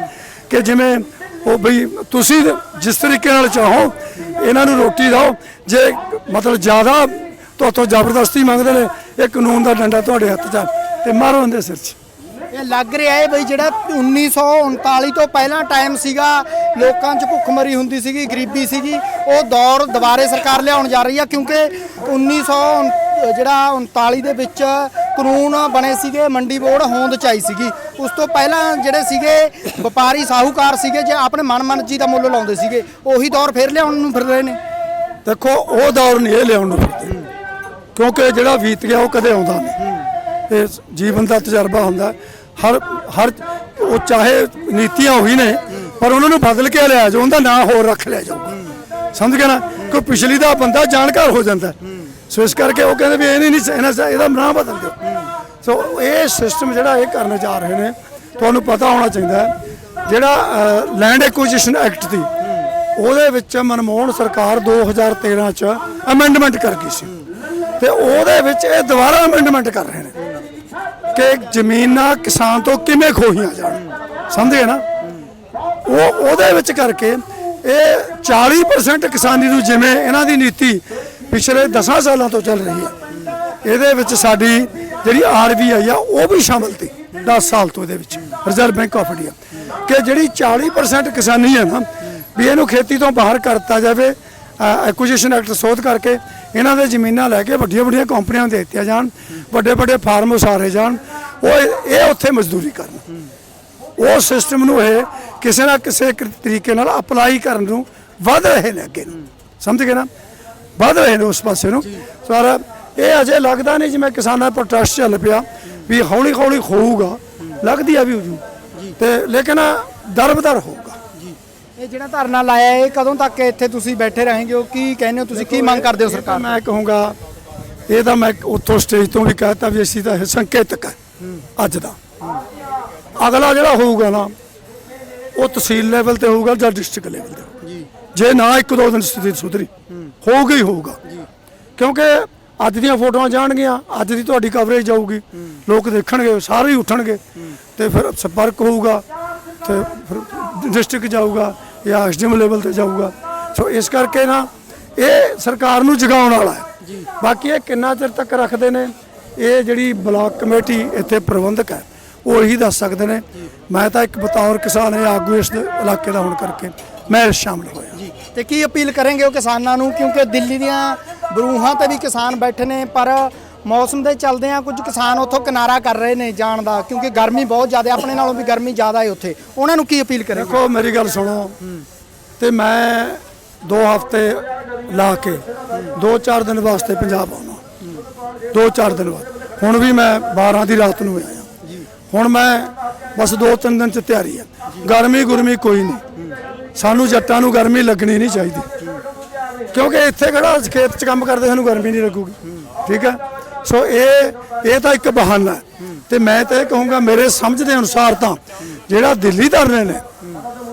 ਕਿ ਜਿਵੇਂ ਉਹ ਬਈ ਤੁਸੀਂ ਜਿਸ ਤਰੀਕੇ ਨਾਲ ਚਾਹੋ ਇਹਨਾਂ ਨੂੰ ਰੋਟੀ ਦਿਓ। ਜੇ ਮਤਲਬ ਜ਼ਿਆਦਾ ਤੁਹਾਤੋਂ ਜ਼ਬਰਦਸਤੀ ਮੰਗਦੇ ਨੇ, ਇਹ ਕਾਨੂੰਨ ਦਾ ਡੰਡਾ ਤੁਹਾਡੇ ਹੱਥ 'ਚ ਆ ਤੇ ਮਾਰੋ ਇਹਦੇ ਸਿਰ 'ਚ। ਇਹ ਲੱਗ ਰਿਹਾ ਹੈ ਬਈ ਜਿਹੜਾ 1939 ਤੋਂ ਪਹਿਲਾਂ ਟਾਈਮ ਸੀਗਾ, ਲੋਕਾਂ 'ਚ ਭੁੱਖਮਰੀ ਹੁੰਦੀ ਸੀਗੀ, ਗਰੀਬੀ ਸੀਗੀ, ਉਹ ਦੌਰ ਦੁਬਾਰੇ ਸਰਕਾਰ ਲਿਆਉਣ ਜਾ ਰਹੀ ਆ। ਕਿਉਂਕਿ 1939 ਦੇ ਵਿੱਚ ਕਾਨੂੰਨ ਬਣੇ ਸੀਗੇ, ਮੰਡੀ ਬੋਰਡ ਹੋਂਦ 'ਚ ਆਈ ਸੀਗੀ। ਉਸ ਤੋਂ ਪਹਿਲਾਂ ਜਿਹੜੇ ਸੀਗੇ ਵਪਾਰੀ ਸਾਹੂਕਾਰ ਸੀਗੇ, ਜੇ ਆਪਣੇ ਮਨਮਰਜ਼ੀ ਦਾ ਮੁੱਲ ਲਾਉਂਦੇ ਸੀਗੇ, ਉਹੀ ਦੌਰ ਫੇਰ ਲਿਆਉਣ ਨੂੰ ਫਿਰ ਰਹੇ ਨੇ। ਦੇਖੋ ਉਹ ਦੌਰ ਨਹੀਂ ਇਹ ਲਿਆਉਣ ਨੂੰ ਫਿਰਦੇ, ਕਿਉਂਕਿ ਜਿਹੜਾ ਬੀਤ ਗਿਆ ਉਹ ਕਦੇ ਆਉਂਦਾ ਨਹੀਂ। ਇਹ ਜੀਵਨ ਦਾ ਤਜਰਬਾ ਹੁੰਦਾ। ਹਰ ਉਹ ਚਾਹੇ ਨੀਤੀਆਂ ਉਹੀ ਨੇ ਪਰ ਉਹਨਾਂ ਨੂੰ ਬਦਲ ਕੇ ਲਿਆ ਜਾਓ, ਉਹਦਾ ਨਾਂ ਹੋਰ ਰੱਖ ਲਿਆ ਜਾਊਗਾ। ਸਮਝ ਗਏ ਨਾ? ਕੋਈ ਪਿਛਲੀ ਦਾ ਬੰਦਾ ਜਾਣਕਾਰ ਹੋ ਜਾਂਦਾ। ਸੋ ਇਸ ਕਰਕੇ ਉਹ ਕਹਿੰਦੇ ਵੀ ਇਹ ਨਹੀਂ ਇਹਦਾ ਨਾਂ ਬਦਲ ਦਿਓ। ਸੋ ਇਹ ਸਿਸਟਮ ਜਿਹੜਾ ਇਹ ਕਰਨ ਜਾ ਰਹੇ ਨੇ, ਤੁਹਾਨੂੰ ਪਤਾ ਹੋਣਾ ਚਾਹੀਦਾ ਜਿਹੜਾ ਲੈਂਡ ਐਕੁਜੀਸ਼ਨ ਐਕਟ ਦੀ ਉਹਦੇ ਵਿੱਚ ਮਨਮੋਹਨ ਸਰਕਾਰ 2013 ਚ ਅਮੈਂਡਮੈਂਟ ਕਰ ਗਈ ਸੀ ਤੇ ਉਹਦੇ ਵਿੱਚ ਇਹ ਦੁਬਾਰਾ ਅਮੈਂਡਮੈਂਟ ਕਰ ਰਹੇ ਨੇ ਕਿ ਜ਼ਮੀਨਾਂ ਕਿਸਾਨ ਤੋਂ ਕਿਵੇਂ ਖੋਹੀਆਂ ਜਾਣ। ਸਮਝੇ ਨਾ? ਉਹਦੇ ਵਿੱਚ ਕਰਕੇ ਇਹ 40% ਕਿਸਾਨੀ ਨੂੰ, ਜਿਵੇਂ ਇਹਨਾਂ ਦੀ ਨੀਤੀ ਪਿਛਲੇ 10 ਸਾਲਾਂ ਤੋਂ ਚੱਲ ਰਹੀ ਹੈ, ਇਹਦੇ ਵਿੱਚ ਸਾਡੀ ਜਿਹੜੀ RBI ਆ ਉਹ ਵੀ ਸ਼ਾਮਲ ਸੀ 10 ਸਾਲ ਤੋਂ ਇਹਦੇ ਵਿੱਚ, ਰਿਜ਼ਰਵ ਬੈਂਕ ਆਫ ਇੰਡੀਆ, ਕਿ ਜਿਹੜੀ 40% ਕਿਸਾਨੀ ਹੈ ਨਾ ਵੀ ਇਹਨੂੰ ਖੇਤੀ ਤੋਂ ਬਾਹਰ ਕਰਤਾ ਜਾਵੇ। ਐਕੁਜੀਸ਼ਨ ਐਕਟ ਸੋਧ ਕਰਕੇ ਇਹਨਾਂ ਦੇ ਜ਼ਮੀਨਾਂ ਲੈ ਕੇ ਵੱਡੀਆਂ ਕੰਪਨੀਆਂ ਨੂੰ ਦੇ ਦਿੱਤੀਆਂ ਜਾਣ, ਵੱਡੇ ਫਾਰਮ ਉਸਾਰੇ ਜਾਣ, ਇਹ ਉੱਥੇ ਮਜ਼ਦੂਰੀ ਕਰਨ। ਉਹ ਸਿਸਟਮ ਨੂੰ ਇਹ ਕਿਸੇ ਨਾ ਕਿਸੇ ਤਰੀਕੇ ਨਾਲ ਅਪਲਾਈ ਕਰਨ ਨੂੰ ਵੱਧ ਰਹੇ ਨੇ ਅੱਗੇ ਨੂੰ। ਸਮਝ ਗਏ ਨਾ? ਵੱਧ ਰਹੇ ਨੇ ਉਸ ਪਾਸੇ ਨੂੰ। ਪਰ ਇਹ ਅਜੇ ਲੱਗਦਾ ਨਹੀਂ ਜਿਵੇਂ ਕਿਸਾਨਾਂ ਦਾ ਪ੍ਰੋਟੈਸਟ ਚੱਲ ਪਿਆ ਵੀ ਹੌਲੀ ਹੋਊਗਾ, ਲੱਗਦੀ ਆ ਵੀ ਤੇ ਲੇਕਿਨ ਦਰਬਦਰ ਹੋਊਗਾ। ਇਹ ਜਿਹੜਾ ਧਰਨਾ ਲਾਇਆ ਇਹ ਕਦੋਂ ਤੱਕ ਇੱਥੇ ਤੁਸੀਂ ਬੈਠੇ ਰਹੋਗੇ? ਉਹ ਕੀ ਕਹਿੰਦੇ ਹੋ ਤੁਸੀਂ, ਕੀ ਮੰਗ ਕਰਦੇ ਹੋ ਸਰਕਾਰ? ਮੈਂ ਕਹੂੰਗਾ ਇਹ ਤਾਂ ਮੈਂ ਉੱਥੋਂ ਸਟੇਜ ਤੋਂ ਵੀ ਕਹਿਤਾ ਵੀ ਅਸੀਂ ਤਾਂ ਇਹ ਸੰਕੇਤਕ ਹੈ ਅੱਜ ਦਾ। ਅਗਲਾ ਜਿਹੜਾ ਹੋਊਗਾ ਨਾ ਉਹ ਤਹਿਸੀਲ ਲੈਵਲ ਤੇ ਹੋਊਗਾ ਜਾਂ ਡਿਸਟ੍ਰਿਕਟ ਲੈਵਲ ਤੇ। ਜੇ ਨਾ 1-2 ਦਿਨ ਸਥਿਤੀ ਸੁਧਰੀ ਹੋਊਗਾ ਕਿਉਂਕਿ ਅੱਜ ਦੀਆਂ ਫੋਟੋਆਂ ਜਾਣਗੀਆਂ, ਅੱਜ ਦੀ ਤੁਹਾਡੀ ਕਵਰੇਜ ਜਾਊਗੀ, ਲੋਕ ਦੇਖਣਗੇ, ਸਾਰੇ ਹੀ ਉੱਠਣਗੇ ਤੇ ਫਿਰ ਸੰਪਰਕ ਹੋਊਗਾ ਤੇ ਫਿਰ ਡਿਸਟ੍ਰਿਕਟ ਜਾਊਗਾ ਜਾਂ ਐਸਡੀਐਮ ਲੈਵਲ ਤੇ ਜਾਊਗਾ। ਸੋ ਇਸ ਕਰਕੇ ਨਾ ਇਹ ਸਰਕਾਰ ਨੂੰ ਜਗਾਉਣ ਵਾਲਾ ਹੈ। ਬਾਕੀ ਇਹ ਕਿੰਨਾ ਚਿਰ ਤੱਕ ਰੱਖਦੇ ਨੇ, ਇਹ ਜਿਹੜੀ ਬਲਾਕ ਕਮੇਟੀ ਇੱਥੇ ਪ੍ਰਬੰਧਕ ਹੈ ਉਹ ਇਹੀ ਦੱਸ ਸਕਦੇ ਨੇ। ਮੈਂ ਤਾਂ ਇੱਕ ਬਤੌਰ ਕਿਸਾਨ ਆਗੂ ਇਸ ਇਲਾਕੇ ਦਾ ਹੋਣ ਕਰਕੇ ਮੈਂ ਸ਼ਾਮਲ ਹੋਇਆ ਜੀ। ਤੇ ਕੀ ਅਪੀਲ ਕਰਾਂਗੇ ਉਹ ਕਿਸਾਨਾਂ ਨੂੰ, ਕਿਉਂਕਿ ਦਿੱਲੀ ਦੀਆਂ ਬਰੂਹਾਂ ਤੇ ਵੀ ਕਿਸਾਨ ਬੈਠੇ ਨੇ ਪਰ ਮੌਸਮ ਦੇ ਚੱਲਦੇ ਆ ਕੁਝ ਕਿਸਾਨ ਉੱਥੋਂ ਕਿਨਾਰਾ ਕਰ ਰਹੇ ਨੇ ਜਾਣ ਦਾ, ਕਿਉਂਕਿ ਗਰਮੀ ਬਹੁਤ ਜ਼ਿਆਦਾ, ਆਪਣੇ ਨਾਲੋਂ ਵੀ ਗਰਮੀ ਜ਼ਿਆਦਾ ਹੈ ਉੱਥੇ, ਉਹਨਾਂ ਨੂੰ ਕੀ ਅਪੀਲ ਕਰੇ? ਦੇਖੋ ਮੇਰੀ ਗੱਲ ਸੁਣੋ, ਤੇ ਮੈਂ 2 ਹਫ਼ਤੇ ਲਾ ਕੇ 2-4 ਦਿਨ ਵਾਸਤੇ ਪੰਜਾਬ ਆਉਣਾ, 2-4 ਦਿਨ ਬਾਅਦ। ਹੁਣ ਵੀ ਮੈਂ 12 ਦੀ ਰਾਤ ਨੂੰ ਆਇਆ, ਹੁਣ ਮੈਂ ਬਸ 2-3 ਦਿਨ ਚ ਤਿਆਰੀ ਹੈ। ਗਰਮੀ ਗੁਰਮੀ ਕੋਈ ਨਹੀਂ, ਸਾਨੂੰ ਜੱਟਾਂ ਨੂੰ ਗਰਮੀ ਲੱਗਣੀ ਨਹੀਂ ਚਾਹੀਦੀ, ਕਿਉਂਕਿ ਇੱਥੇ ਕਿਹੜਾ ਖੇਤ 'ਚ ਕੰਮ ਕਰਦੇ ਸਾਨੂੰ ਗਰਮੀ ਨਹੀਂ ਲੱਗੂਗੀ, ਠੀਕ ਹੈ। ਸੋ ਇਹ ਤਾਂ ਇੱਕ ਬਹਾਨਾ ਹੈ, ਤੇ ਮੈਂ ਤਾਂ ਇਹ ਕਹੂੰਗਾ ਮੇਰੇ ਸਮਝ ਦੇ ਅਨੁਸਾਰ ਤਾਂ ਜਿਹੜਾ ਦਿੱਲੀ ਧਰਨੇ ਨੇ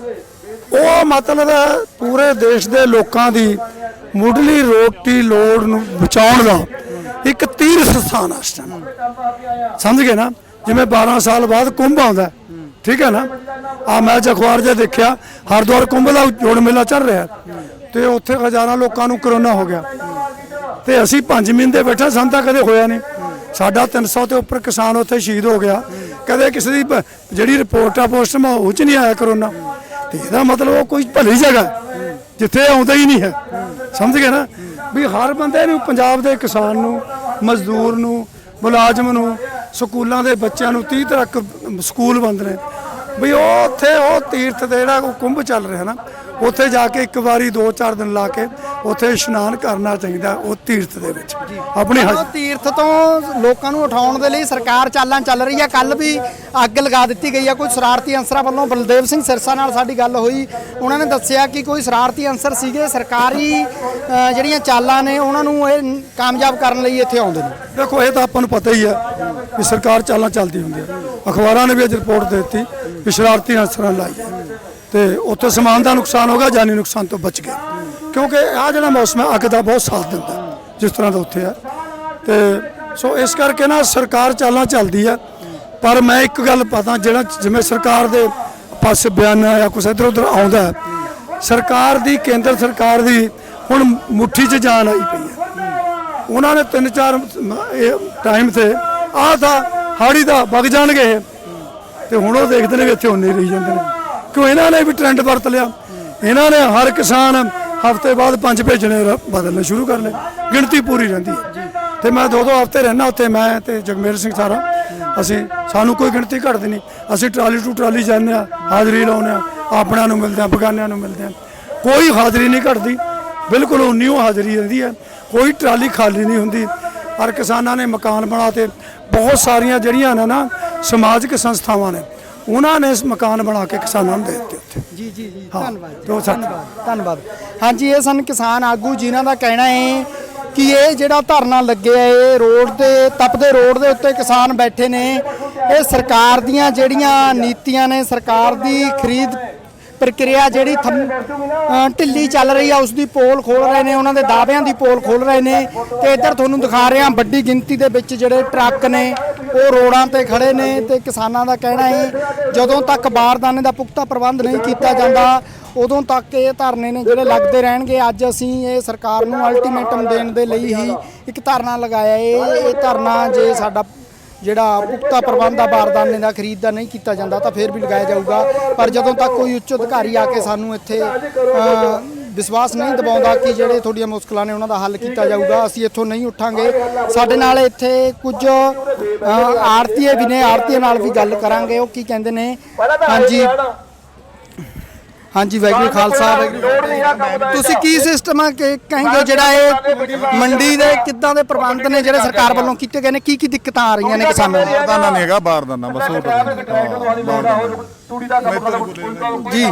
ਉਹ ਮਤਲਬ ਪੂਰੇ ਦੇਸ਼ ਦੇ ਲੋਕਾਂ ਦੀ ਮੁੱਢਲੀ ਰੋਟੀ ਲੋੜ ਨੂੰ ਬਚਾਉਣ ਦਾ ਇੱਕ ਤੀਰਥ ਸਥਾਨ ਹੈ ਇਸ ਟਾਈਮ, ਸਮਝ ਗਏ ਨਾ। ਜਿਵੇਂ 12 ਸਾਲ ਬਾਅਦ ਕੁੰਭ ਆਉਂਦਾ, ਠੀਕ ਹੈ ਨਾ। ਆ ਮੈਂ ਅਖਬਾਰ 'ਚ ਦੇਖਿਆ ਹਰਿਦੁਆਰ ਕੁੰਭ ਦਾ ਜੋੜ ਮੇਲਾ ਚੱਲ ਰਿਹਾ, ਤੇ ਉੱਥੇ ਹਜ਼ਾਰਾਂ ਲੋਕਾਂ ਨੂੰ ਕਰੋਨਾ ਹੋ ਗਿਆ, ਤੇ ਅਸੀਂ 5 ਮਹੀਨੇ ਦੇ ਬੈਠੇ, ਸਾਨੂੰ ਤਾਂ ਕਦੇ ਹੋਇਆ ਨਹੀਂ। ਸਾਡਾ 300 ਤੋਂ ਉੱਪਰ ਕਿਸਾਨ ਉੱਥੇ ਸ਼ਹੀਦ ਹੋ ਗਿਆ, ਕਦੇ ਕਿਸੇ ਦੀ ਜਿਹੜੀ ਰਿਪੋਰਟ ਆ ਪੋਸਟਮ ਉਹ 'ਚ ਨਹੀਂ ਆਇਆ ਕਰੋਨਾ। ਤੇ ਇਹਦਾ ਮਤਲਬ ਉਹ ਕੋਈ ਭਲੀ ਜਗ੍ਹਾ ਜਿੱਥੇ ਆਉਂਦਾ ਹੀ ਨਹੀਂ ਹੈ, ਸਮਝ ਗਏ ਨਾ। ਵੀ ਹਰ ਬੰਦੇ ਨੂੰ, ਪੰਜਾਬ ਦੇ ਕਿਸਾਨ ਨੂੰ, ਮਜ਼ਦੂਰ ਨੂੰ, ਮੁਲਾਜ਼ਮ ਨੂੰ, ਸਕੂਲਾਂ ਦੇ ਬੱਚਿਆਂ ਨੂੰ 30 ਤੱਕ ਸਕੂਲ ਬੰਦ ਨੇ, ਵੀ ਉਹ ਉੱਥੇ ਉਹ ਤੀਰਥ ਦੇ ਜਿਹੜਾ ਉਹ ਕੁੰਭ ਚੱਲ ਰਿਹਾ ਨਾ, ਉੱਥੇ ਜਾ ਕੇ ਇੱਕ ਵਾਰੀ 2-4 ਦਿਨ ਲਾ ਕੇ ਉੱਥੇ ਇਸ਼ਨਾਨ ਕਰਨਾ ਚਾਹੀਦਾ ਉਹ ਤੀਰਥ ਦੇ ਵਿੱਚ। ਆਪਣੇ ਉਹ ਤੀਰਥ ਤੋਂ ਲੋਕਾਂ ਨੂੰ ਉਠਾਉਣ ਦੇ ਲਈ ਸਰਕਾਰ ਚਾਲਾਂ ਚੱਲ ਰਹੀ ਹੈ। ਕੱਲ ਵੀ ਅੱਗ ਲਗਾ ਦਿੱਤੀ ਗਈ ਹੈ ਕੋਈ ਸ਼ਰਾਰਤੀ ਅਨਸਰਾਂ ਵੱਲੋਂ। ਬਲਦੇਵ ਸਿੰਘ ਸਿਰਸਾ ਨਾਲ ਸਾਡੀ ਗੱਲ ਹੋਈ, ਉਹਨਾਂ ਨੇ ਦੱਸਿਆ ਕਿ ਕੋਈ ਸ਼ਰਾਰਤੀ ਅਨਸਰ ਸੀਗੇ, ਸਰਕਾਰੀ ਜਿਹੜੀਆਂ ਚਾਲਾਂ ਨੇ ਉਹਨਾਂ ਨੂੰ ਇਹ ਕਾਮਯਾਬ ਕਰਨ ਲਈ ਇੱਥੇ ਆਉਂਦੇ ਨੇ। ਦੇਖੋ ਇਹ ਤਾਂ ਆਪਾਂ ਨੂੰ ਪਤਾ ਹੀ ਹੈ ਵੀ ਸਰਕਾਰ ਚਾਲਾਂ ਚੱਲਦੀ ਹੁੰਦੀ ਹੈ। ਅਖਬਾਰਾਂ ਨੇ ਵੀ ਅੱਜ ਰਿਪੋਰਟ ਦੇ ਦਿੱਤੀ ਵੀ ਸ਼ਰਾਰਤੀ ਅਨਸਰਾਂ ਲਾਈ ਹੈ, ਤੇ ਉੱਥੇ ਸਮਾਨ ਦਾ ਨੁਕਸਾਨ ਹੋ ਗਿਆ, ਜਾਨੀ ਨੁਕਸਾਨ ਤੋਂ ਬਚ ਗਏ, ਕਿਉਂਕਿ ਆਹ ਜਿਹੜਾ ਮੌਸਮ ਹੈ ਅੱਗ ਦਾ ਬਹੁਤ ਸਾਥ ਦਿੰਦਾ ਜਿਸ ਤਰ੍ਹਾਂ ਦਾ ਉੱਥੇ ਹੈ। ਤੇ ਸੋ ਇਸ ਕਰਕੇ ਨਾ ਸਰਕਾਰ ਚਾਲਾਂ ਚੱਲਦੀ ਹੈ। ਪਰ ਮੈਂ ਇੱਕ ਗੱਲ ਪਤਾ, ਜਿਹੜਾ ਜਿਵੇਂ ਸਰਕਾਰ ਦੇ ਪਾਸੇ ਬਿਆਨ ਜਾਂ ਕੁਛ ਇੱਧਰ ਉੱਧਰ ਆਉਂਦਾ ਹੈ, ਸਰਕਾਰ ਦੀ, ਕੇਂਦਰ ਸਰਕਾਰ ਦੀ ਹੁਣ ਮੁੱਠੀ 'ਚ ਜਾਨ ਆਈ ਪਈ ਹੈ। ਉਹਨਾਂ ਨੇ 3-4 ਟਾਈਮ ਤੇ ਆਹ ਤਾਂ ਹਾੜੀ ਦਾ ਵਗ ਜਾਣਗੇ, ਤੇ ਹੁਣ ਉਹ ਦੇਖਦੇ ਨੇ ਵੀ ਇੱਥੇ ਹੁੰਦੇ ਰਹੀ ਜਾਂਦੇ ਨੇ, ਕਿਉਂ ਇਹਨਾਂ ਨੇ ਵੀ ਟ੍ਰੈਂਡ ਵਰਤ ਲਿਆ। ਇਹਨਾਂ ਨੇ ਹਰ ਕਿਸਾਨ ਹਫ਼ਤੇ ਬਾਅਦ 5 ਭੇਜਣੇ ਬਦਲਣੇ ਸ਼ੁਰੂ ਕਰ ਲਏ, ਗਿਣਤੀ ਪੂਰੀ ਰਹਿੰਦੀ ਹੈ। ਤੇ ਮੈਂ 2-2 ਹਫ਼ਤੇ ਰਹਿਣਾ ਉੱਥੇ, ਮੈਂ ਤੇ ਜਗਮੇਰ ਸਿੰਘ ਸਾਰਾ, ਅਸੀਂ ਸਾਨੂੰ ਕੋਈ ਗਿਣਤੀ ਘਟਦੀ ਨਹੀਂ। ਅਸੀਂ ਟਰਾਲੀ ਟੂ ਟਰਾਲੀ ਜਾਂਦੇ ਹਾਂ, ਹਾਜ਼ਰੀ ਲਾਉਂਦੇ ਹਾਂ, ਆਪਣਿਆਂ ਨੂੰ ਮਿਲਦੇ ਹਾਂ, ਬਗਾਨਿਆਂ ਨੂੰ ਮਿਲਦੇ ਹਾਂ, ਕੋਈ ਹਾਜ਼ਰੀ ਨਹੀਂ ਘਟਦੀ, ਬਿਲਕੁਲ ਉਨੀ ਓ ਹਾਜ਼ਰੀ ਰਹਿੰਦੀ ਹੈ, ਕੋਈ ਟਰਾਲੀ ਖਾਲੀ ਨਹੀਂ ਹੁੰਦੀ। ਹਰ ਕਿਸਾਨਾਂ ਨੇ ਮਕਾਨ ਬਣਾ ਤੇ ਬਹੁਤ ਸਾਰੀਆਂ ਜਿਹੜੀਆਂ ਨੇ ਨਾ ਸਮਾਜਿਕ ਸੰਸਥਾਵਾਂ ਨੇ, ਉਹਨਾਂ ਨੇ ਇਸ ਮਕਾਨ ਬਣਾ ਕੇ ਕਿਸਾਨਾਂ ਨੂੰ ਦੇ ਦਿੱਤੇ ਉੱਥੇ। ਜੀ ਜੀ ਜੀ, ਧੰਨਵਾਦ। ਹਾਂਜੀ, ਇਹ ਸਨ ਕਿਸਾਨ ਆਗੂ ਜਿਨ੍ਹਾਂ ਦਾ ਕਹਿਣਾ ਹੈ ਕਿ ਇਹ ਜਿਹੜਾ ਧਰਨਾ ਲੱਗਿਆ ਹੈ ਰੋਡ ਤੇ, ਤਪਦੇ ਰੋਡ ਦੇ ਉੱਤੇ ਕਿਸਾਨ ਬੈਠੇ ਨੇ, ਇਹ ਸਰਕਾਰ ਦੀਆਂ ਜਿਹੜੀਆਂ ਨੀਤੀਆਂ ਨੇ, ਸਰਕਾਰ ਦੀ ਖਰੀਦ ਪ੍ਰਕਿਰਿਆ ਜਿਹੜੀ ਢਿੱਲੀ ਚੱਲ ਰਹੀ ਆ ਉਸ ਦੀ ਪੋਲ ਖੋਲ ਰਹੇ ਨੇ, ਉਹਨਾਂ ਦੇ ਦਾਅਵਿਆਂ ਦੀ ਪੋਲ ਖੋਲ ਰਹੇ ਨੇ। ਤੇ ਇੱਧਰ ਤੁਹਾਨੂੰ ਦਿਖਾ ਰਹੇ ਹਾਂ ਵੱਡੀ ਗਿਣਤੀ ਦੇ ਵਿੱਚ ਜਿਹੜੇ ਟਰੱਕ ਨੇ ਉਹ ਰੋਡਾਂ ਤੇ ਖੜੇ ਨੇ, ਤੇ ਕਿਸਾਨਾਂ ਦਾ ਕਹਿਣਾ ਹੈ ਜਦੋਂ ਤੱਕ ਬਾਰਦਾਨੇ ਦਾ ਪੁਖਤਾ ਪ੍ਰਬੰਧ ਨਹੀਂ ਕੀਤਾ ਜਾਂਦਾ ਉਦੋਂ ਤੱਕ ਇਹ ਧਰਨੇ ਨੇ ਜਿਹੜੇ ਲੱਗਦੇ ਰਹਿਣਗੇ। ਅੱਜ ਅਸੀਂ ਇਹ ਸਰਕਾਰ ਨੂੰ ਅਲਟੀਮੇਟਮ ਦੇਣ ਦੇ ਲਈ ਹੀ ਇੱਕ ਧਰਨਾ ਲਗਾਇਆ ਹੈ। ਇਹ ਧਰਨਾ ਜੇ ਸਾਡਾ ਜਿਹੜਾ ਪੁਖਤਾ ਪ੍ਰਬੰਧ ਆ ਬਾਰਦਾਨੇ ਦਾ, ਖਰੀਦ ਦਾ ਨਹੀਂ ਕੀਤਾ ਜਾਂਦਾ ਤਾਂ ਫਿਰ ਵੀ ਲਗਾਇਆ ਜਾਊਗਾ। ਪਰ ਜਦੋਂ ਤੱਕ ਕੋਈ ਉੱਚ ਅਧਿਕਾਰੀ ਆ ਕੇ ਸਾਨੂੰ ਇੱਥੇ ਵਿਸ਼ਵਾਸ ਨਹੀਂ ਦਿਵਾਉਂਦਾ ਕਿ ਜਿਹੜੇ ਤੁਹਾਡੀਆਂ ਮੁਸ਼ਕਲਾਂ ਨੇ ਉਹਨਾਂ ਦਾ ਹੱਲ ਕੀਤਾ ਜਾਊਗਾ, ਅਸੀਂ ਇੱਥੋਂ ਨਹੀਂ ਉੱਠਾਂਗੇ। ਸਾਡੇ ਨਾਲ ਇੱਥੇ ਕੁਝ ਆੜਤੀਏ ਵੀ ਨੇ, ਆੜਤੀਏ ਨਾਲ ਵੀ ਗੱਲ ਕਰਾਂਗੇ, ਉਹ ਕੀ ਕਹਿੰਦੇ ਨੇ। ਹਾਂਜੀ, ਵਾਹਿਗੁਰੂ ਖਾਲਸਾ ਵਾਹਿਗੁਰੂ। ਤੁਸੀਂ ਕੀ ਸਿਸਟਮ ਕਹਿੰਗੇ ਜਿਹੜਾ ਇਹ ਮੰਡੀ ਦੇ ਕਿੱਦਾਂ ਦੇ ਪ੍ਰਬੰਧ ਨੇ ਜਿਹੜੇ ਸਰਕਾਰ ਵੱਲੋਂ ਕੀਤੇ ਗਏ ਨੇ, ਕੀ ਕੀ ਦਿੱਕਤਾਂ ਆ ਰਹੀਆਂ ਨੇ ਕਿਸਾਨਾਂ ਨੂੰ? ਬਾਰਦਾਨਾ ਨਹੀਂ ਹੈਗਾ, ਬਾਰਦਾਨਾ ਬਸ ਉਹ ਜੀ।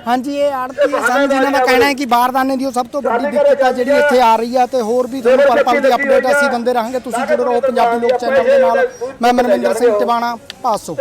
ਹਾਂਜੀ, ਇਹ ਆੜਤੀ ਸਨ ਜਿਨ੍ਹਾਂ ਦਾ ਕਹਿਣਾ ਹੈ ਕਿ ਬਾਰਦਾਨੇ ਦੀ ਉਹ ਸਭ ਤੋਂ ਵੱਡੀ ਦਿੱਕਤ ਆ ਜਿਹੜੀ ਇੱਥੇ ਆ ਰਹੀ ਆ। ਤੇ ਹੋਰ ਵੀ ਤੁਹਾਨੂੰ ਪਲ ਪਲ ਦੀ ਅਪਡੇਟ ਅਸੀਂ ਦਿੰਦੇ ਰਹਾਂਗੇ, ਤੁਸੀਂ ਜੁੜੇ ਰਹੋ ਪੰਜਾਬੀ ਲੋਕ ਚੈਨਲ ਦੇ ਨਾਲ। ਮੈਂ ਮਨਵਿੰਦਰ ਸਿੰਘ ਟਿਵਾਣਾ, ਭਾਸੋ।